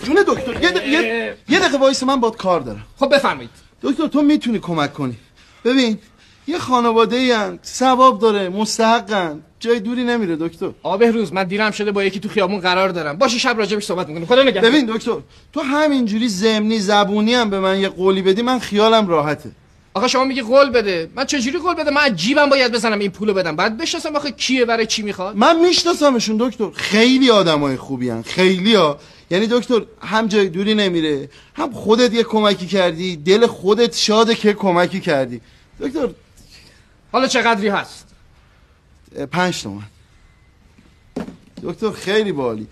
جون دکتر یه دقیقه وایس، من باید کار دارم. خب بفرمایید دکتر. تو میتونی کمک کنی؟ ببین یه خانواده ای ثواب داره، مستحقن، جای دوری نمیره دکتر. بهروز من دیرم شده با یکی تو خیابون قرار دارم، باشه شب راجبش صحبت میکنیم. خدا نگهدار. ببین دکتر، تو همینجوری ضمنی زبونی هم به من یه قولی بدی من خیالم راحته. آخه شما میگی قول بده، من چجوری قول بدم؟ من از جیبم باید بزنم این پولو بدم، بعد بشناسم آخه کیه، برای چی میخواد. من میشناسمشون دکتر، خیلی آدمای خوبی ان، خیلیا. یعنی دکتر هم جای دوری نمیره، هم خودت یه کمکی کردی، دل خودت شاده که کمکی کردی دکتر. حالا چقدری هست؟ 5 تومن دکتر. خیلی باحالی.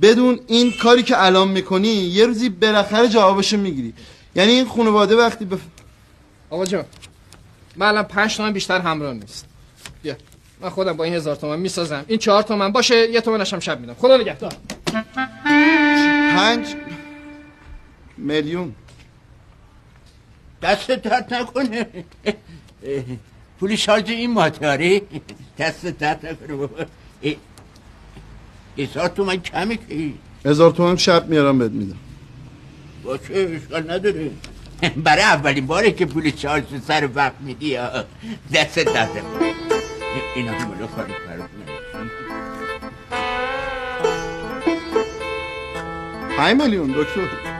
بدون این کاری که الان میکنی یه روزی بالاخره جوابشو میگیری. یعنی این خانواده وقتی آقا جان من الان 5 تومن بیشتر همراه نیست. بیا من خودم با این 1000 تومن میسازم. این 4 تومن باشه، 1 تومنش هم شب میدم. خدا نگهدار. 5 میلیون. دست درد نکنه. پولی شارژ این ماتاره دست درد نکنه بابا. 1000 تومن کمی که 1000 تومن شب میارم بهت میدم. باشه اشکال نداره. برای اولین باره که پول شارژ سر وقت میدی دست درد نکنه. اینا هم مالا خالی پرد 5 میلیون دکتر.